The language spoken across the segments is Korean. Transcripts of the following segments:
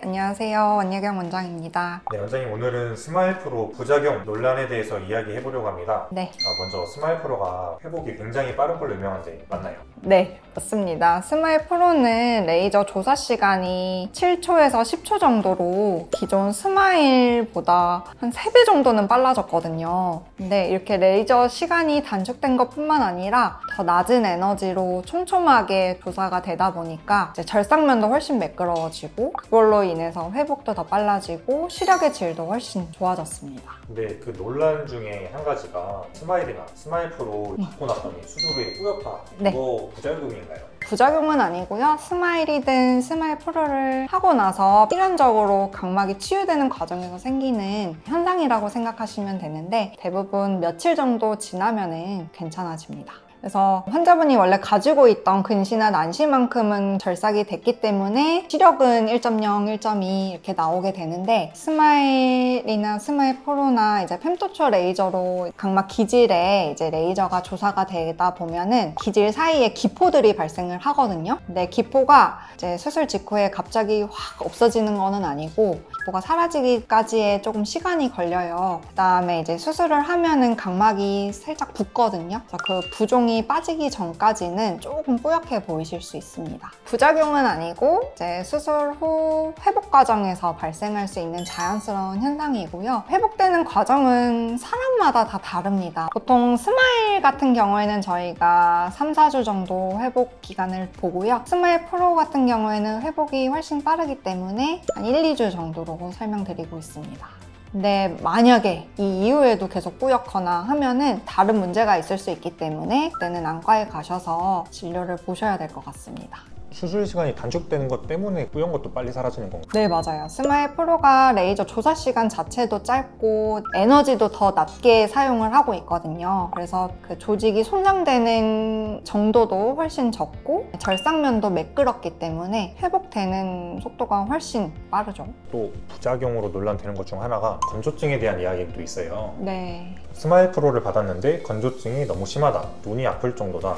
안녕하세요. 원예경 원장입니다. 네, 원장님 오늘은 스마일 프로 부작용 논란에 대해서 이야기해 보려고 합니다. 네. 먼저 스마일 프로가 회복이 굉장히 빠른 걸로 유명한데 맞나요? 네, 맞습니다. 스마일 프로는 레이저 조사 시간이 7초에서 10초 정도로 기존 스마일보다 한 3배 정도는 빨라졌거든요. 근데 이렇게 레이저 시간이 단축된 것뿐만 아니라 더 낮은 에너지로 촘촘하게 조사가 되다 보니까 이제 절삭면도 훨씬 매끄러워지고 그걸로 인해서 회복도 더 빨라지고 시력의 질도 훨씬 좋아졌습니다. 근데 그 논란 중에 한 가지가 스마일이나 스마일 프로 받고 났더니 수술 후에 뿌옇다. 네. 이거 부작용인가요? 부작용은 아니고요. 스마일이든 스마일 프로를 하고 나서 필연적으로 각막이 치유되는 과정에서 생기는 현상이라고 생각하시면 되는데 대부분 며칠 정도 지나면은 괜찮아집니다. 그래서 환자분이 원래 가지고 있던 근시나 난시만큼은 절삭이 됐기 때문에 시력은 1.0, 1.2 이렇게 나오게 되는데 스마일이나 스마일 프로나 이제 fem토초 레이저로 각막 기질에 이제 레이저가 조사가 되다 보면은 기질 사이에 기포들이 발생을 하거든요. 근데 기포가 이제 수술 직후에 갑자기 확 없어지는 거는 아니고 기포가 사라지기까지의 조금 시간이 걸려요. 그 다음에 이제 수술을 하면은 각막이 살짝 붓거든요. 그래서 그 부종이 빠지기 전까지는 조금 뿌옇게 보이실 수 있습니다. 부작용은 아니고 이제 수술 후 회복 과정에서 발생할 수 있는 자연스러운 현상이고요. 회복되는 과정은 사람마다 다 다릅니다. 보통 스마일 같은 경우에는 저희가 3, 4주 정도 회복 기간을 보고요. 스마일 프로 같은 경우에는 회복이 훨씬 빠르기 때문에 한 1, 2주 정도로 설명드리고 있습니다. 근데 만약에 이 이후에도 계속 뿌옇거나 하면은 다른 문제가 있을 수 있기 때문에 그때는 안과에 가셔서 진료를 보셔야 될 것 같습니다. 수술 시간이 단축되는 것 때문에 뿌연 것도 빨리 사라지는 건가요? 네, 맞아요. 스마일 프로가 레이저 조사 시간 자체도 짧고 에너지도 더 낮게 사용을 하고 있거든요. 그래서 그 조직이 손상되는 정도도 훨씬 적고 절삭면도 매끄럽기 때문에 회복되는 속도가 훨씬 빠르죠. 또 부작용으로 논란되는 것 중 하나가 건조증에 대한 이야기도 있어요. 네. 스마일 프로를 받았는데 건조증이 너무 심하다, 눈이 아플 정도다.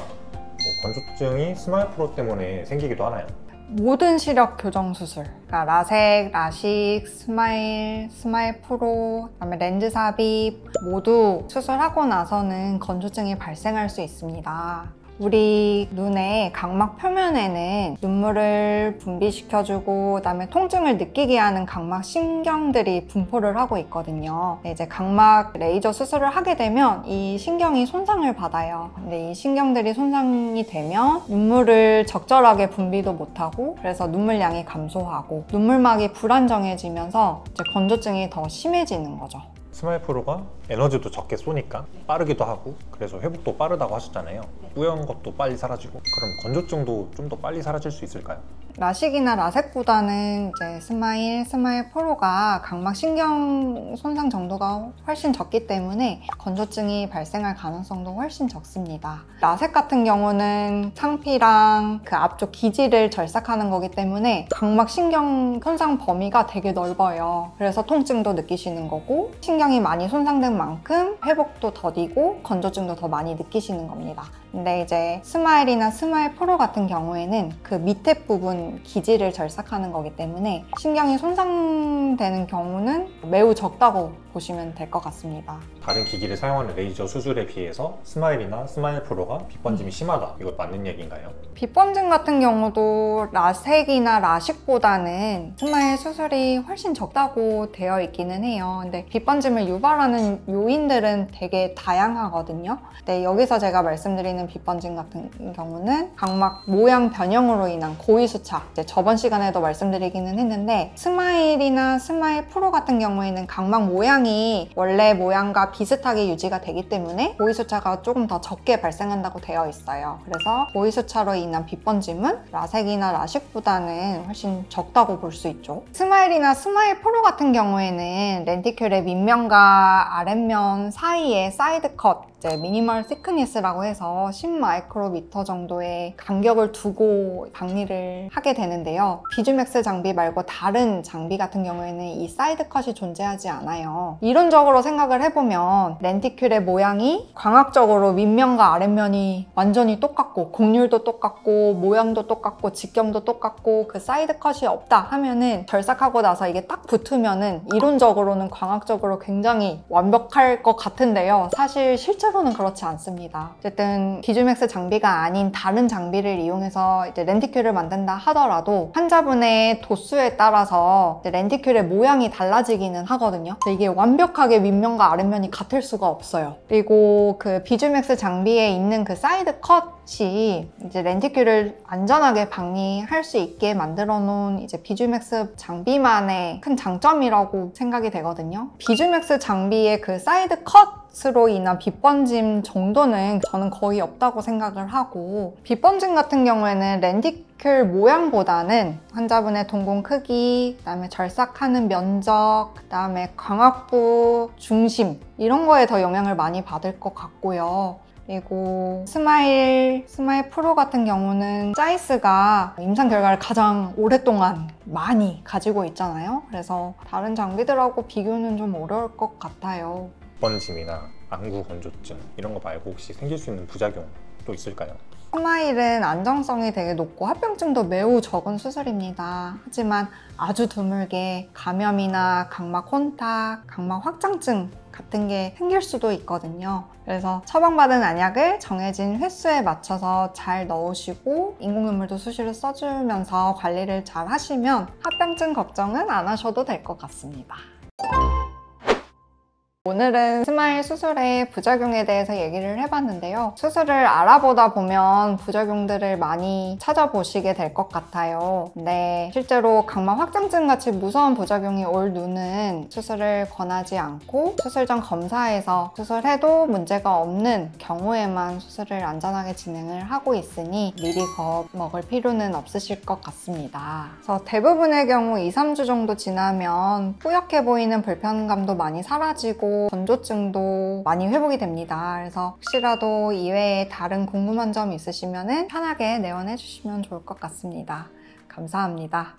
건조증이 스마일 프로 때문에 생기기도 하나요? 모든 시력 교정 수술, 그러니까 라섹, 라식, 스마일, 스마일 프로, 그다음에 렌즈 삽입 모두 수술하고 나서는 건조증이 발생할 수 있습니다. 우리 눈의 각막 표면에는 눈물을 분비시켜주고 그다음에 통증을 느끼게 하는 각막 신경들이 분포를 하고 있거든요. 이제 각막 레이저 수술을 하게 되면 이 신경이 손상을 받아요. 근데 이 신경들이 손상이 되면 눈물을 적절하게 분비도 못하고 그래서 눈물량이 감소하고 눈물막이 불안정해지면서 이제 건조증이 더 심해지는 거죠. 스마일 프로가 에너지도 적게 쏘니까 빠르기도 하고 그래서 회복도 빠르다고 하셨잖아요. 뿌연 것도 빨리 사라지고 그럼 건조증도 좀 더 빨리 사라질 수 있을까요? 라식이나 라섹보다는 이제 스마일 프로가 각막 신경 손상 정도가 훨씬 적기 때문에 건조증이 발생할 가능성도 훨씬 적습니다. 라섹 같은 경우는 상피랑 그 앞쪽 기지를 절삭하는 거기 때문에 각막 신경 손상 범위가 되게 넓어요. 그래서 통증도 느끼시는 거고 신경이 많이 손상된 만큼 회복도 더디고 건조증도 더 많이 느끼시는 겁니다. 근데 이제 스마일이나 스마일 프로 같은 경우에는 그 밑에 부분 기지를 절삭하는 거기 때문에 신경이 손상되는 경우는 매우 적다고 보시면 될 것 같습니다. 다른 기기를 사용하는 레이저 수술에 비해서 스마일이나 스마일 프로가 빛번짐이 심하다. 이거 맞는 얘기인가요? 빛번짐 같은 경우도 라섹이나 라식보다는 스마일 수술이 훨씬 적다고 되어 있기는 해요. 근데 빛번짐을 유발하는 요인들은 되게 다양하거든요. 근데 여기서 제가 말씀드리는 빛번짐 같은 경우는 각막 모양 변형으로 인한 고위수차, 이제 저번 시간에도 말씀드리기는 했는데 스마일이나 스마일 프로 같은 경우에는 각막 모양이 원래 모양과 비슷하게 유지가 되기 때문에 고위수차가 조금 더 적게 발생한다고 되어 있어요. 그래서 고위수차로 인한 빛번짐은 라섹이나 라식보다는 훨씬 적다고 볼 수 있죠. 스마일이나 스마일 프로 같은 경우에는 렌티큘의 밑면과 아랫면 사이에 사이드 컷 이제 미니멀 thickness라고 해서 10마이크로미터 정도의 간격을 두고 박리를 하게 되는데요. 비주맥스 장비 말고 다른 장비 같은 경우에는 이 사이드 컷이 존재하지 않아요. 이론적으로 생각을 해보면 렌티큘의 모양이 광학적으로 윗면과 아랫면이 완전히 똑같고 곡률도 똑같고 모양도 똑같고 직경도 똑같고 그 사이드 컷이 없다 하면은 절삭하고 나서 이게 딱 붙으면은 이론적으로는 광학적으로 굉장히 완벽할 것 같은데요. 사실 실제로는 그렇지 않습니다. 어쨌든 비주맥스 장비가 아닌 다른 장비를 이용해서 이제 렌티큘을 만든다 하더라도 환자분의 도수에 따라서 렌티큘의 모양이 달라지기는 하거든요. 이게 완벽하게 윗면과 아랫면이 같을 수가 없어요. 그리고 그 비주맥스 장비에 있는 그 사이드 컷이 이제 렌티큘을 안전하게 박리할 수 있게 만들어 놓은 이제 비주맥스 장비만의 큰 장점이라고 생각이 되거든요. 비주맥스 장비의 그 사이드 컷으로 인한 빗번짐 정도는 저는 거의 없다고 생각을 하고, 빗번짐 같은 경우에는 렌티큘 모양보다는 환자분의 동공 크기, 그다음에 절삭하는 면적, 그다음에 광학부 중심 이런 거에 더 영향을 많이 받을 것 같고요. 그리고 스마일 프로 같은 경우는 짜이스가 임상 결과를 가장 오랫동안 많이 가지고 있잖아요. 그래서 다른 장비들하고 비교는 좀 어려울 것 같아요. 번짐이나 안구 건조증 이런 거 말고 혹시 생길 수 있는 부작용 또 있을까요? 스마일은 안정성이 되게 높고 합병증도 매우 적은 수술입니다. 하지만 아주 드물게 감염이나 각막 혼탁, 각막 확장증 같은 게 생길 수도 있거든요. 그래서 처방받은 안약을 정해진 횟수에 맞춰서 잘 넣으시고 인공눈물도 수시로 써주면서 관리를 잘 하시면 합병증 걱정은 안 하셔도 될 것 같습니다. 오늘은 스마일 수술의 부작용에 대해서 얘기를 해봤는데요. 수술을 알아보다 보면 부작용들을 많이 찾아보시게 될 것 같아요. 근데 실제로 각막 확장증 같이 무서운 부작용이 올 누는 수술을 권하지 않고 수술 전 검사에서 수술해도 문제가 없는 경우에만 수술을 안전하게 진행을 하고 있으니 미리 겁먹을 필요는 없으실 것 같습니다. 그래서 대부분의 경우 2-3주 정도 지나면 뿌옇게 보이는 불편감도 많이 사라지고 건조증도 많이 회복이 됩니다. 그래서 혹시라도 이외에 다른 궁금한 점 있으시면 편하게 내원해 주시면 좋을 것 같습니다. 감사합니다.